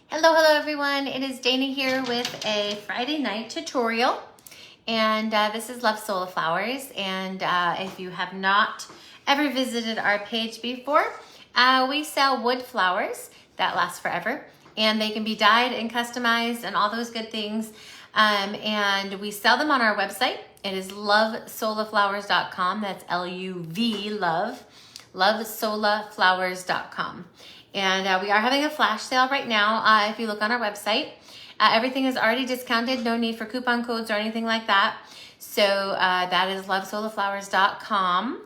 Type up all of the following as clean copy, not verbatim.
Hello everyone. It is Dana here with a Friday night tutorial, and this is Love Sola Flowers. And if you have not ever visited our page before, we sell wood flowers that last forever, and they can be dyed and customized and all those good things. And we sell them on our website. It is lovesolaflowers.com. That's L-U-V, lovesolaflowers.com. And we are having a flash sale right now. If you look on our website, everything is already discounted. No need for coupon codes or anything like that. So that is lovesolaflowers.com.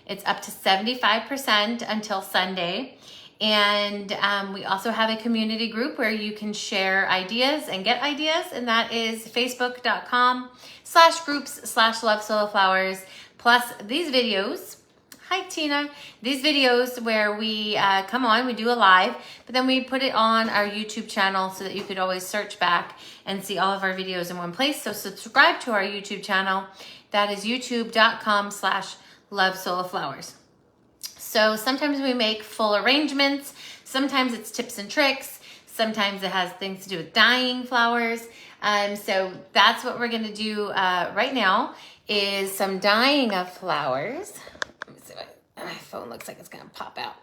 It's up to 75% until Sunday. And we also have a community group where you can share ideas and get ideas. And that is facebook.com/groups/lovesolaflowers. Plus these videos. Hi, Tina. These videos where we come on, we do a live, but then we put it on our YouTube channel so that you could always search back and see all of our videos in one place. So subscribe to our YouTube channel. That is youtube.com/lovesolaflowers. So sometimes we make full arrangements. Sometimes it's tips and tricks. Sometimes it has things to do with dyeing flowers. So that's what we're going to do right now is some dyeing of flowers. Let me see, my phone looks like it's gonna pop out.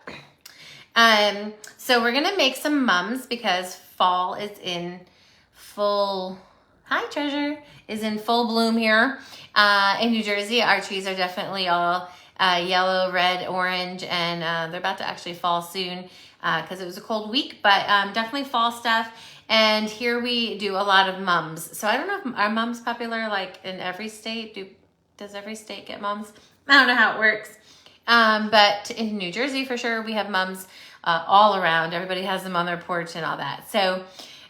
So we're gonna make some mums because fall is in full, hi Treasure, is in full bloom here. In New Jersey, our trees are definitely all yellow, red, orange, and they're about to actually fall soon because it was a cold week, but definitely fall stuff. And here we do a lot of mums. So I don't know if are mums popular like in every state? Does every state get mums? I don't know how it works. But in New Jersey, for sure, we have mums all around. Everybody has them on their porch and all that. So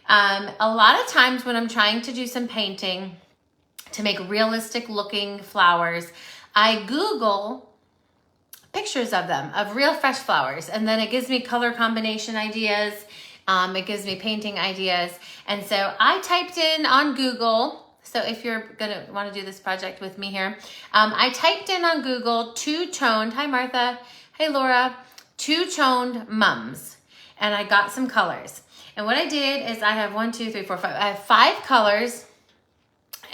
a lot of times when I'm trying to do some painting to make realistic looking flowers, I Google pictures of them, of real fresh flowers. And then it gives me color combination ideas. It gives me painting ideas. And so I typed in on Google, so if you're gonna wanna do this project with me here, I typed in on Google two-toned, hi Martha, hey Laura, two-toned mums. And I got some colors. And what I did is I have 1, 2, 3, 4, 5, I have 5 colors,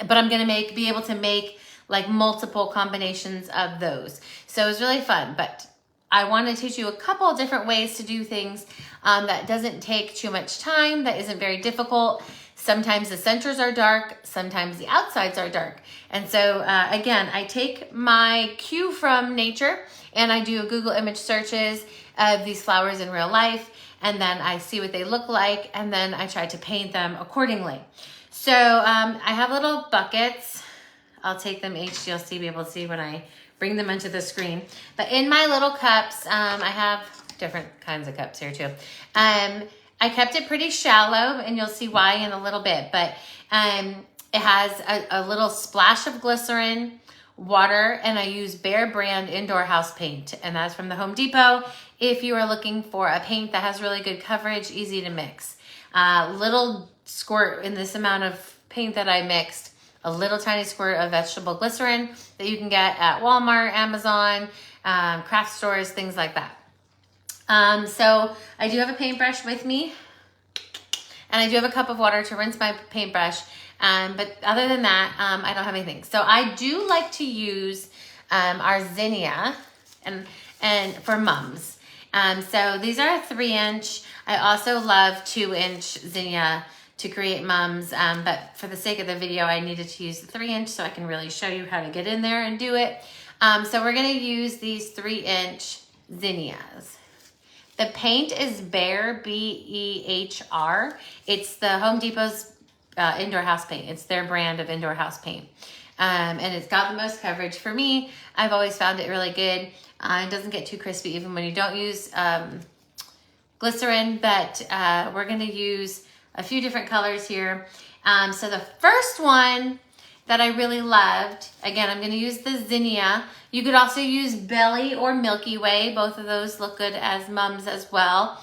but I'm gonna be able to make like multiple combinations of those. So it was really fun, but I want to teach you a couple of different ways to do things that doesn't take too much time, that isn't very difficult. Sometimes the centers are dark, sometimes the outsides are dark. And so again, I take my cue from nature and I do a Google image searches of these flowers in real life, and then I see what they look like, and then I try to paint them accordingly. So I have little buckets. I'll take them each, you'll be able to see when I bring them onto the screen. But in my little cups, I have different kinds of cups here too. I kept it pretty shallow, and you'll see why in a little bit, but it has a little splash of glycerin, water, and I use Behr brand indoor house paint, and that's from the Home Depot. If you are looking for a paint that has really good coverage, easy to mix. Little squirt in this amount of paint that I mixed, a little tiny squirt of vegetable glycerin that you can get at Walmart, Amazon, craft stores, things like that. So I do have a paintbrush with me, and I do have a cup of water to rinse my paintbrush. But other than that, I don't have anything. So I do like to use our zinnia and for mums. So these are a 3-inch. I also love 2-inch zinnia to create mums, but for the sake of the video, I needed to use the 3-inch so I can really show you how to get in there and do it. So we're gonna use these 3-inch zinnias. The paint is Behr, B-E-H-R. It's the Home Depot's indoor house paint. It's their brand of indoor house paint. And it's got the most coverage for me. I've always found it really good. It doesn't get too crispy even when you don't use glycerin, but we're gonna use a few different colors here. So the first one that I really loved, again, I'm gonna use the zinnia. You could also use Belly or Milky Way. Both of those look good as mums as well.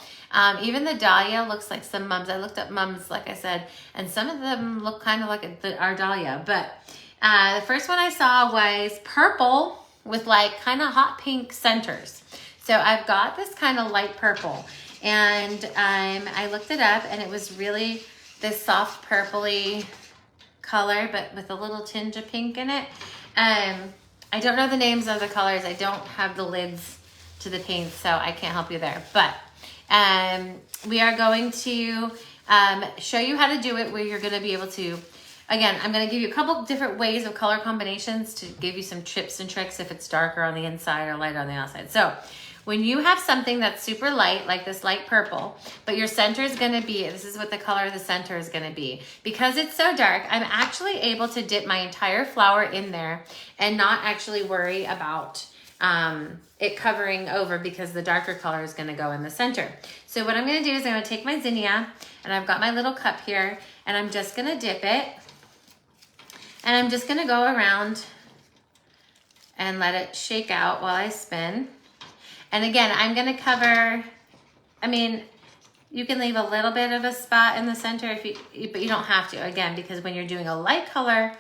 Even the dahlia looks like some mums. I looked up mums, like I said, and some of them look kind of like our dahlia. But the first one I saw was purple with like kind of hot pink centers. So I've got this kind of light purple. And I looked it up, and it was really this soft purpley color, but with a little tinge of pink in it. I don't know the names of the colors. I don't have the lids to the paint, so I can't help you there. But we are going to show you how to do it, where you're going to be able to, again, I'm going to give you a couple different ways of color combinations to give you some tips and tricks if it's darker on the inside or lighter on the outside. So when you have something that's super light, like this light purple, but your center is going to be, this is what the color of the center is going to be. Because it's so dark, I'm actually able to dip my entire flower in there and not actually worry about it covering over, because the darker color is going to go in the center. So what I'm going to do is I'm going to take my zinnia, and I've got my little cup here, and I'm just going to dip it. And I'm just going to go around and let it shake out while I spin. And again, I'm going to cover, I mean, you can leave a little bit of a spot in the center, but you don't have to, again, because when you're doing a light color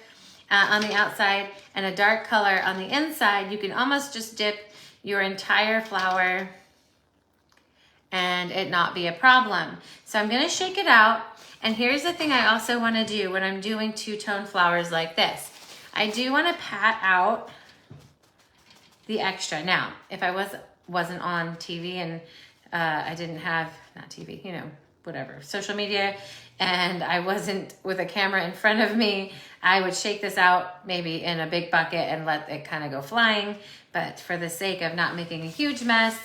on the outside and a dark color on the inside, you can almost just dip your entire flower and it not be a problem. So I'm going to shake it out. And here's the thing I also want to do when I'm doing two-tone flowers like this. I do want to pat out the extra. Now, if I wasn't on TV and I didn't have, not TV, you know, whatever, social media, and I wasn't with a camera in front of me, I would shake this out maybe in a big bucket and let it kind of go flying. But for the sake of not making a huge mess,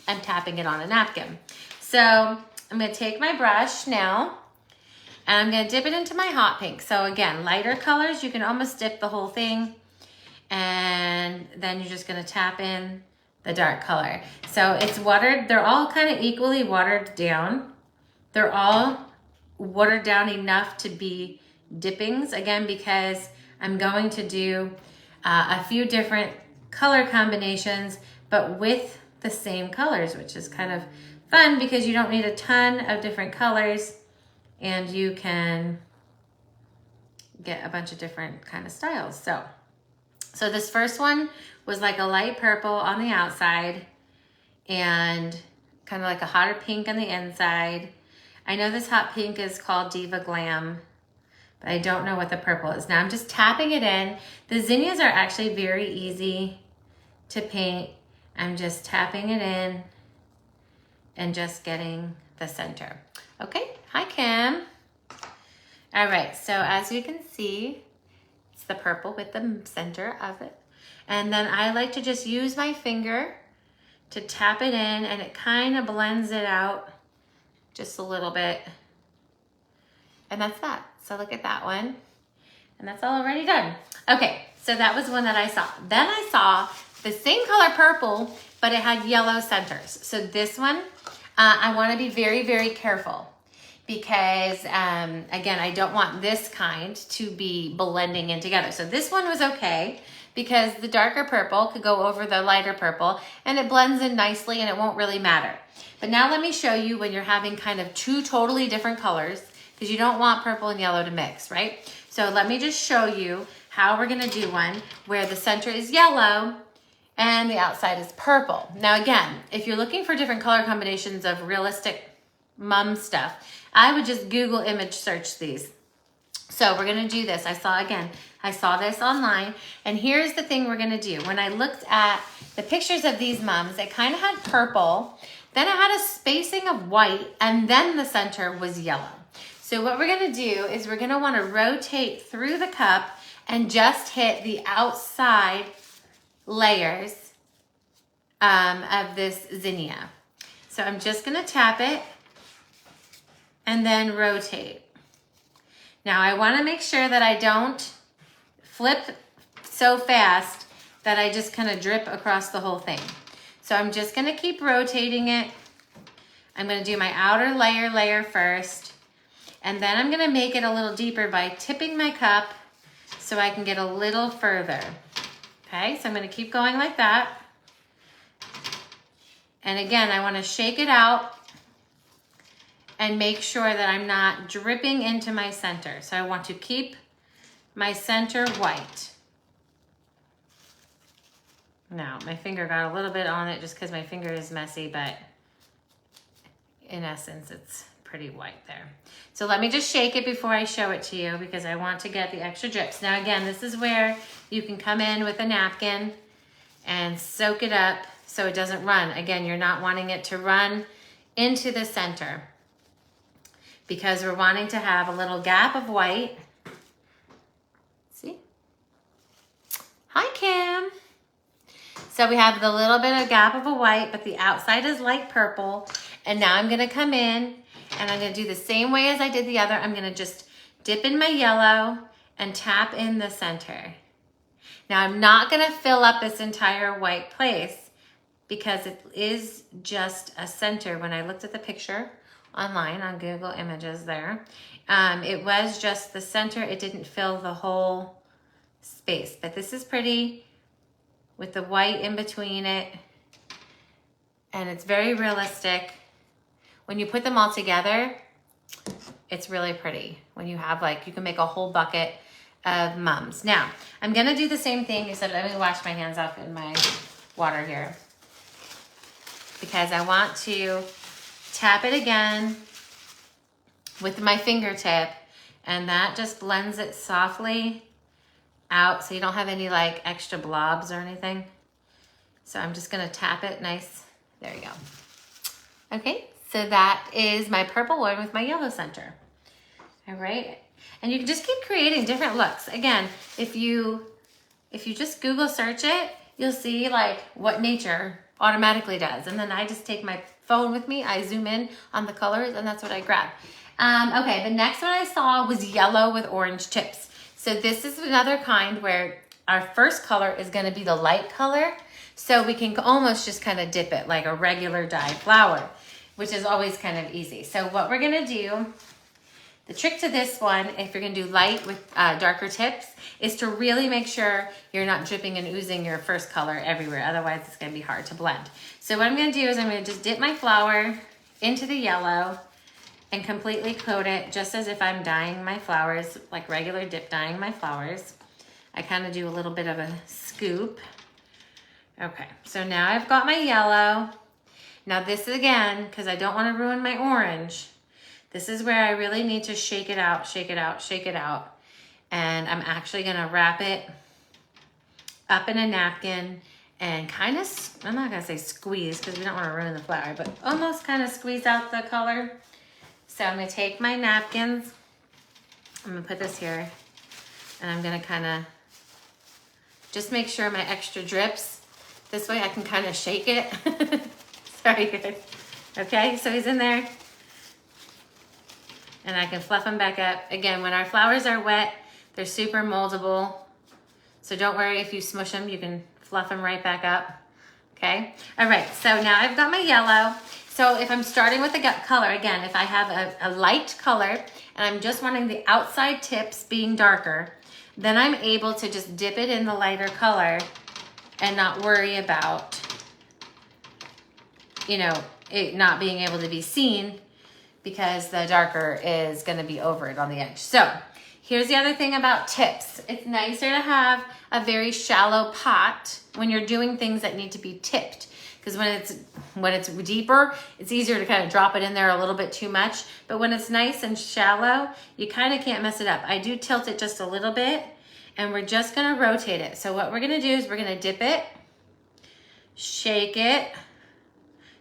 I'm tapping it on a napkin. So I'm going to take my brush now, and I'm going to dip it into my hot pink. So again, lighter colors, you can almost dip the whole thing, and then you're just going to tap in the dark color. So it's watered, they're all kind of equally watered down. They're all watered down enough to be dippings, again, because I'm going to do a few different color combinations, but with the same colors, which is kind of fun because you don't need a ton of different colors and you can get a bunch of different kind of styles. So this first one was like a light purple on the outside and kind of like a hotter pink on the inside. I know this hot pink is called Diva Glam, but I don't know what the purple is. Now I'm just tapping it in. The zinnias are actually very easy to paint. I'm just tapping it in and just getting the center. Okay, hi Kim. All right, so as you can see, it's the purple with the center of it. And then I like to just use my finger to tap it in, and it kind of blends it out just a little bit. And that's that. So look at that one. And that's all already done. Okay, so that was one that I saw. Then I saw the same color purple, but it had yellow centers. So this one, I want to be very, very careful because, again, I don't want this kind to be blending in together. So this one was okay because the darker purple could go over the lighter purple and it blends in nicely and it won't really matter. But now let me show you when you're having kind of two totally different colors, because you don't want purple and yellow to mix, right? So let me just show you how we're gonna do one where the center is yellow and the outside is purple. Now again, if you're looking for different color combinations of realistic mum stuff, I would just Google image search these. So we're gonna do this. I saw this online, and here's the thing we're gonna do. When I looked at the pictures of these mums, it kind of had purple, then it had a spacing of white, and then the center was yellow. So what we're gonna do is we're gonna wanna rotate through the cup and just hit the outside layers of this zinnia. So I'm just gonna tap it and then rotate. Now I wanna make sure that I don't flip so fast that I just kind of drip across the whole thing. So I'm just gonna keep rotating it. I'm gonna do my outer layer first, and then I'm gonna make it a little deeper by tipping my cup so I can get a little further. Okay, so I'm gonna keep going like that. And again, I wanna shake it out and make sure that I'm not dripping into my center. So I want to keep my center white. Now, my finger got a little bit on it just because my finger is messy, but in essence, it's pretty white there. So let me just shake it before I show it to you because I want to get the extra drips. Now again, this is where you can come in with a napkin and soak it up so it doesn't run. Again, you're not wanting it to run into the center because we're wanting to have a little gap of white. See? Hi, Kim. So we have the little bit of gap of a white, but the outside is light purple. And now I'm gonna come in and I'm gonna do the same way as I did the other. I'm gonna just dip in my yellow and tap in the center. Now I'm not gonna fill up this entire white place because it is just a center. When I looked at the picture online on Google Images there, it was just the center. It didn't fill the whole space, but this is pretty with the white in between it. And it's very realistic. When you put them all together, it's really pretty. When you have like, you can make a whole bucket of mums. Now, I'm gonna do the same thing, except let me wash my hands off in my water here. Because I want to tap it again with my fingertip, and that just blends it softly out so you don't have any like extra blobs or anything. So I'm just gonna tap it nice. There you go. Okay, so that is my purple one with my yellow center. All right, and you can just keep creating different looks. Again, if you just Google search it, you'll see like what nature automatically does. And then I just take my phone with me, I zoom in on the colors, and that's what I grab. Okay, the next one I saw was yellow with orange tips. So this is another kind where our first color is gonna be the light color. So we can almost just kind of dip it like a regular dyed flower, which is always kind of easy. So what we're gonna do, the trick to this one, if you're gonna do light with darker tips, is to really make sure you're not dripping and oozing your first color everywhere. Otherwise it's gonna be hard to blend. So what I'm gonna do is I'm gonna just dip my flower into the yellow and completely coat it just as if I'm dyeing my flowers, like regular dip dyeing my flowers. I kind of do a little bit of a scoop. Okay, so now I've got my yellow. Now this is again, because I don't want to ruin my orange, this is where I really need to shake it out, shake it out, shake it out. And I'm actually gonna wrap it up in a napkin and kind of, I'm not gonna say squeeze because we don't want to ruin the flower, but almost kind of squeeze out the color. So I'm gonna take my napkins, I'm gonna put this here, and I'm gonna kind of just make sure my extra drips. This way I can kind of shake it. Sorry guys. Okay, so he's in there. And I can fluff them back up. Again, when our flowers are wet, they're super moldable. So don't worry if you smush them, you can fluff them right back up. Okay, all right, so now I've got my yellow. So if I'm starting with the color, again, if I have a light color and I'm just wanting the outside tips being darker, then I'm able to just dip it in the lighter color and not worry about, you know, it not being able to be seen because the darker is gonna be over it on the edge. So here's the other thing about tips. It's nicer to have a very shallow pot when you're doing things that need to be tipped. Because when it's deeper, it's easier to kind of drop it in there a little bit too much. But when it's nice and shallow, you kind of can't mess it up. I do tilt it just a little bit, and we're just gonna rotate it. So what we're gonna do is we're gonna dip it, shake it,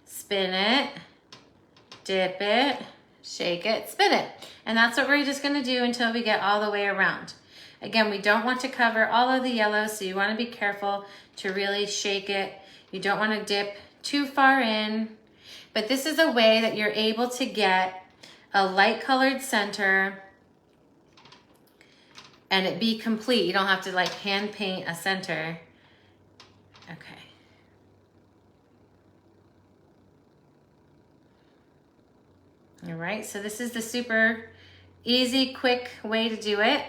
spin it, dip it, shake it, spin it. And that's what we're just gonna do until we get all the way around. Again, we don't want to cover all of the yellow, so you wanna be careful to really shake it. You don't wanna dip too far in, but this is a way that you're able to get a light colored center and it be complete. You don't have to like hand paint a center. Okay. All right, so this is the super easy, quick way to do it.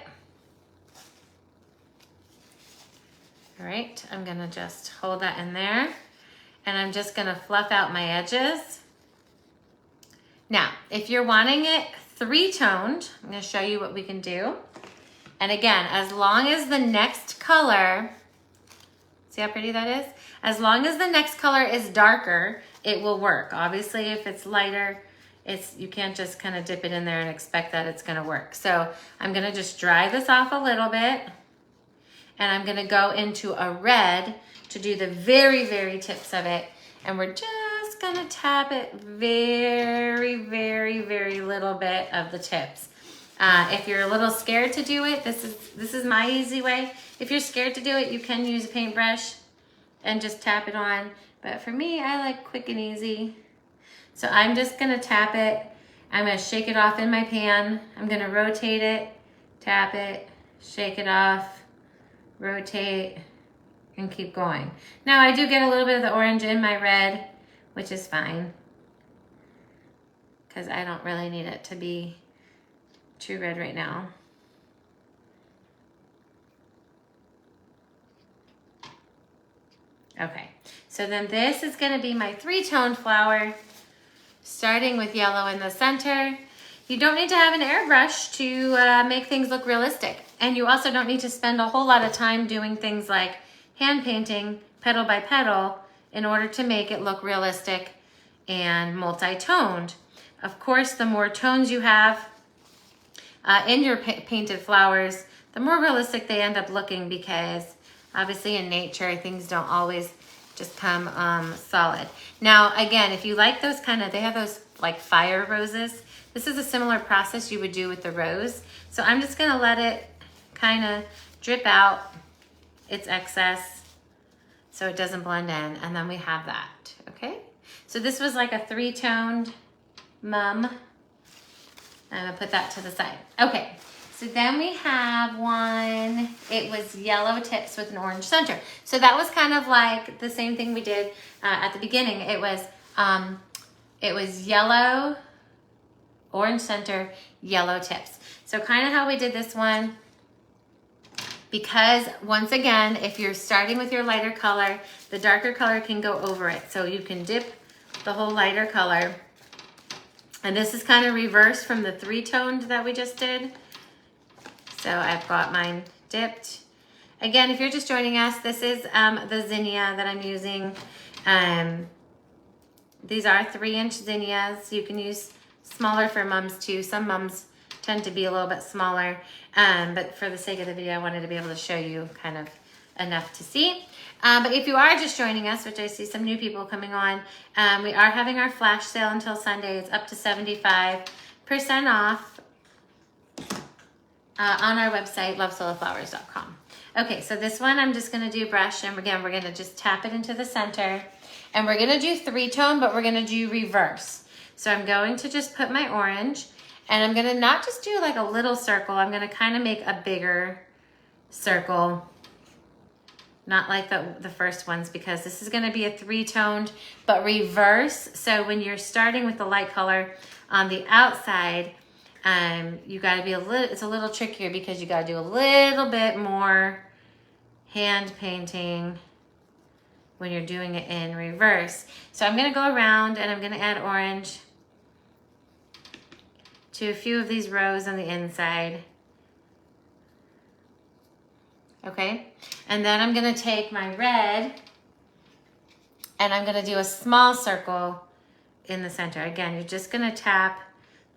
All right, I'm gonna just hold that in there and I'm just gonna fluff out my edges. Now, if you're wanting it three-toned, I'm gonna show you what we can do. And again, as long as the next color, see how pretty that is? As long as the next color is darker, it will work. Obviously, if it's lighter, you can't just kind of dip it in there and expect that it's gonna work. So I'm gonna just dry this off a little bit, and I'm gonna go into a red to do the very, very tips of it. And we're just gonna tap it very, very, very little bit of the tips. If you're a little scared to do it, this is my easy way. If you're scared to do it, you can use a paintbrush and just tap it on. But for me, I like quick and easy. So I'm just gonna tap it. I'm gonna shake it off in my pan. I'm gonna rotate it, tap it, shake it off, rotate, and keep going. Now I do get a little bit of the orange in my red, which is fine, because I don't really need it to be true red right now. Okay, so then this is gonna be my 3-toned flower, starting with yellow in the center. You don't need to have an airbrush to make things look realistic. And you also don't need to spend a whole lot of time doing things like hand painting petal by petal in order to make it look realistic and multi-toned. Of course, the more tones you have in your painted flowers, the more realistic they end up looking, because obviously in nature, things don't always just come solid. Now, again, if you like those they have those like fire roses. This is a similar process you would do with the rose. So I'm just gonna let it kind of drip out its excess so it doesn't blend in, and then we have that, okay? So this was like a 3-toned mum. I'm gonna put that to the side. Okay, so then we have one, it was yellow tips with an orange center. So that was kind of like the same thing we did at the beginning. It was yellow, orange center, yellow tips. So kind of how we did this one, because once again, if you're starting with your lighter color, the darker color can go over it. So you can dip the whole lighter color. And this is kind of reversed from the 3-toned that we just did. So I've got mine dipped. Again, if you're just joining us, this is the zinnia that I'm using. These are 3-inch zinnias. You can use smaller for mums too. Some mums tend to be a little bit smaller, but for the sake of the video, I wanted to be able to show you kind of enough to see. But if you are just joining us, which I see some new people coming on, we are having our flash sale until Sunday. It's up to 75% off on our website, lovesoloflowers.com. Okay, so this one I'm just gonna do brush, and again, we're gonna just tap it into the center, and we're gonna do 3-tone, but we're gonna do reverse. So I'm going to just put my orange, and I'm gonna not just do like a little circle, I'm gonna kind of make a bigger circle, not like the first ones, because this is gonna be a 3-toned, but reverse. So when you're starting with the light color on the outside, you gotta be it's a little trickier, because you gotta do a little bit more hand painting when you're doing it in reverse. So I'm gonna go around and I'm gonna add orange to a few of these rows on the inside. Okay, and then I'm gonna take my red and I'm gonna do a small circle in the center. Again, you're just gonna tap.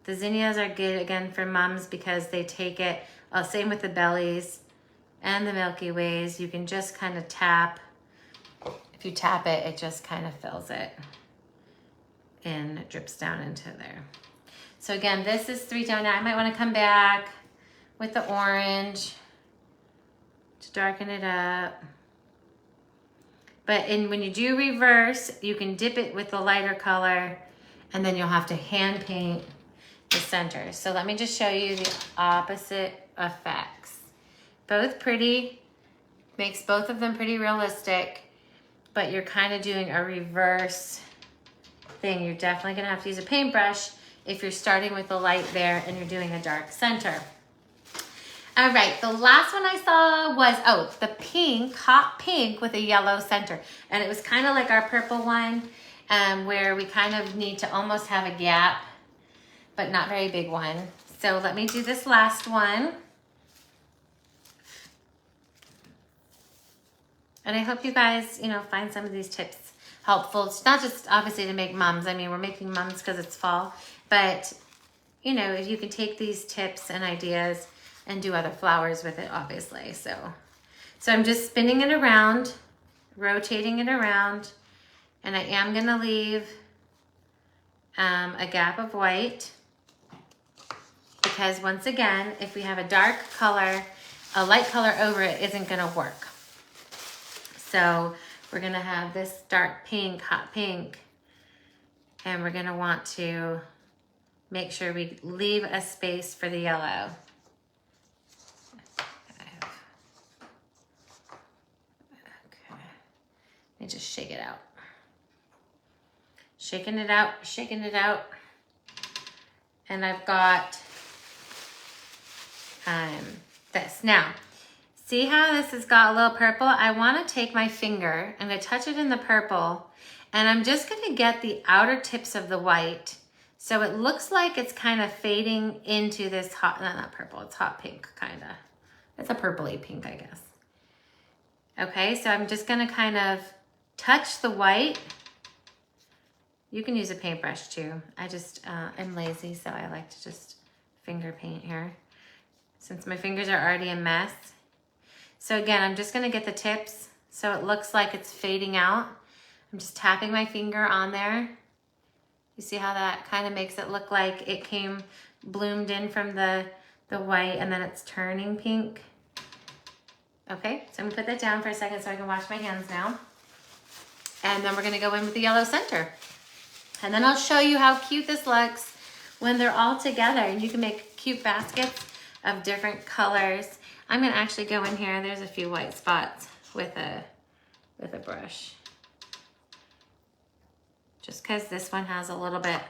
The zinnias are good, again, for mums, because they take it, same with the bellies and the Milky Ways. You can just kind of tap. If you tap it, it just kind of fills it and it drips down into there. So again, this is 3-tone. Now I might want to come back with the orange to darken it up. But when you do reverse, you can dip it with the lighter color, and then you'll have to hand paint the center. So let me just show you the opposite effects. Both pretty, makes both of them pretty realistic, but you're kind of doing a reverse thing. You're definitely gonna have to use a paintbrush if you're starting with the light there and you're doing a dark center. All right, the last one I saw was, the pink, hot pink with a yellow center. And it was kind of like our purple one, where we kind of need to almost have a gap, but not very big one. So let me do this last one. And I hope you guys, find some of these tips helpful. It's not just obviously to make mums. I mean, we're making mums because it's fall, But, you know, you can take these tips and ideas and do other flowers with it, obviously. So I'm just spinning it around, rotating it around, and I am gonna leave a gap of white, because once again, if we have a dark color, a light color over it isn't gonna work. So we're gonna have this dark pink, hot pink, and we're gonna want to make sure we leave a space for the yellow. Okay, let me just shake it out. Shaking it out, shaking it out. And I've got this. Now, see how this has got a little purple? I want to take my finger, I'm going to touch it in the purple, and I'm just going to get the outer tips of the white so it looks like it's kind of fading into this hot, no, not purple, it's hot pink, kind of. It's a purpley pink, I guess. Okay, so I'm just going to kind of touch the white. You can use a paintbrush too. I just am lazy, so I like to just finger paint here, since my fingers are already a mess. So again, I'm just gonna get the tips so it looks like it's fading out. I'm just tapping my finger on there. You see how that kind of makes it look like it came bloomed in from the white and then it's turning pink. Okay, so I'm gonna put that down for a second so I can wash my hands now. And then we're gonna go in with the yellow center. And then I'll show you how cute this looks when they're all together, and you can make cute baskets of different colors. I'm gonna actually go in here, there's a few white spots with a brush. Just cause this one has a little bit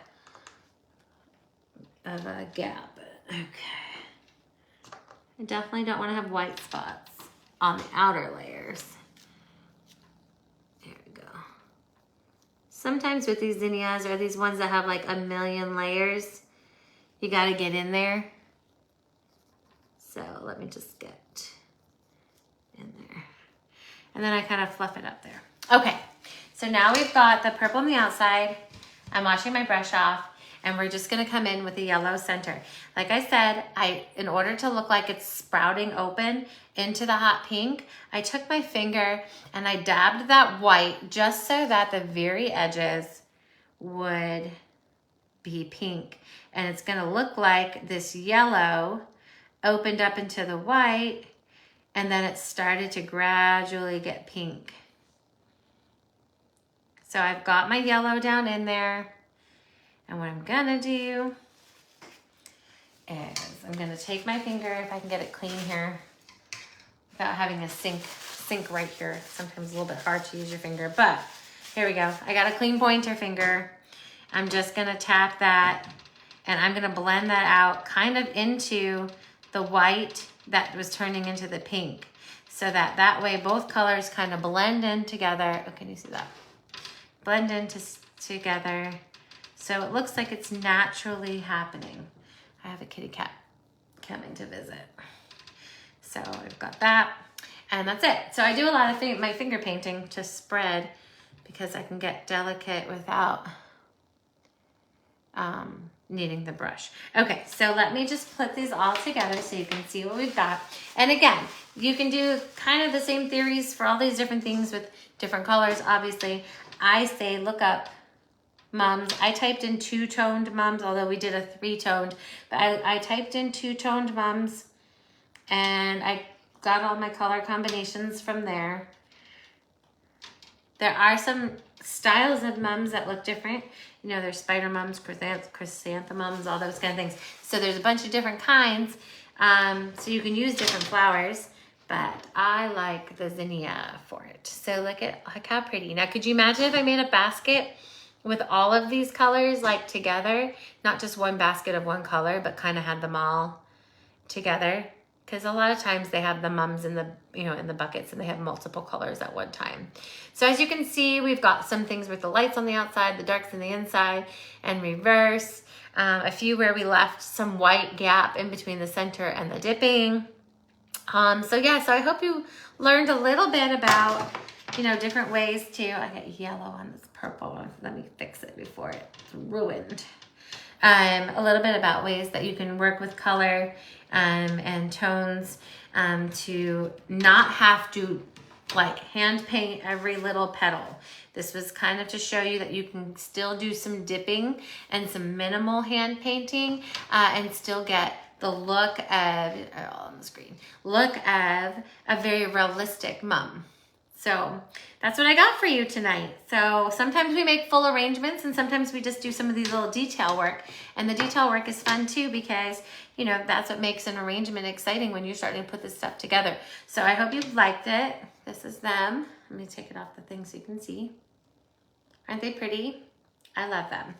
of a gap. Okay. I definitely don't wanna have white spots on the outer layers. There we go. Sometimes with these zinnias or these ones that have like a million layers, you gotta get in there. So let me just get in there. And then I kind of fluff it up there. Okay, so now we've got the purple on the outside. I'm washing my brush off, and we're just gonna come in with the yellow center. Like I said, in order to look like it's sprouting open into the hot pink, I took my finger and I dabbed that white just so that the very edges would be pink. And it's gonna look like this yellow opened up into the white, and then it started to gradually get pink. So I've got my yellow down in there, and what I'm gonna do is I'm gonna take my finger, if I can get it clean here, without having a sink right here. Sometimes it's a little bit hard to use your finger, but here we go. I got a clean pointer finger. I'm just gonna tap that, and I'm gonna blend that out kind of into the white that was turning into the pink, so that way both colors kind of blend in together. Oh, can you see that? Blend in together, so it looks like it's naturally happening. I have a kitty cat coming to visit. So I've got that, and that's it. So I do a lot of my finger painting to spread, because I can get delicate without needing the brush. Okay, so let me just put these all together so you can see what we've got. And again, you can do kind of the same theories for all these different things with different colors. Obviously, I say look up mums. I typed in two-toned mums, although we did a three-toned, but I typed in two-toned mums, and I got all my color combinations from there. There are some styles of mums that look different. You know, there's spider mums, chrysanthemums, all those kind of things. So there's a bunch of different kinds. So you can use different flowers, but I like the zinnia for it. So look how pretty. Now, could you imagine if I made a basket with all of these colors like together? Not just one basket of one color, but kind of had them all together. Because a lot of times they have the mums in the, in the buckets, and they have multiple colors at one time. So as you can see, we've got some things with the lights on the outside, the darks on the inside, and reverse. A few where we left some white gap in between the center and the dipping. So yeah, so I hope you learned a little bit about, different ways to, I got yellow on this purple one. Let me fix it before it's ruined. a little bit about ways that you can work with color and tones to not have to like hand paint every little petal. This was kind of to show you that you can still do some dipping and some minimal hand painting and still get the look of, on the screen, look of a very realistic mum. So that's what I got for you tonight. So sometimes we make full arrangements and sometimes we just do some of these little detail work. And the detail work is fun too because, you know, that's what makes an arrangement exciting when you're starting to put this stuff together. So I hope you liked it. This is them. Let me take it off the thing so you can see. Aren't they pretty? I love them.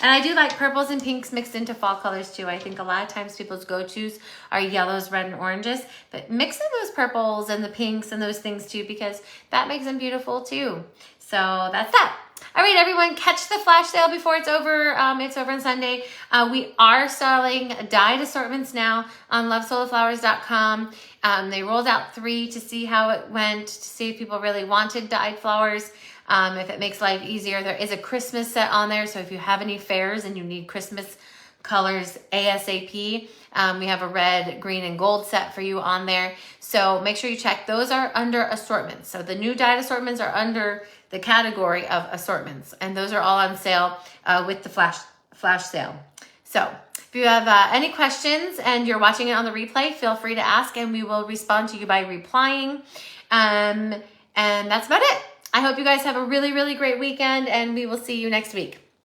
And I do like purples and pinks mixed into fall colors too. I think a lot of times people's go-tos are yellows, red, and oranges, but mix in those purples and the pinks and those things too, because that makes them beautiful too. So that's that. All right, everyone, catch the flash sale before it's over. It's over on Sunday. We are selling dyed assortments now on lovesoloflowers.com. They rolled out 3 to see how it went, to see if people really wanted dyed flowers. If it makes life easier, there is a Christmas set on there. So if you have any fairs and you need Christmas colors ASAP, we have a red, green, and gold set for you on there. So make sure you check. Those are under assortments. So the new dyed assortments are under the category of assortments. And those are all on sale with the flash sale. So if you have any questions and you're watching it on the replay, feel free to ask and we will respond to you by replying. And that's about it. I hope you guys have a really, really great weekend and we will see you next week.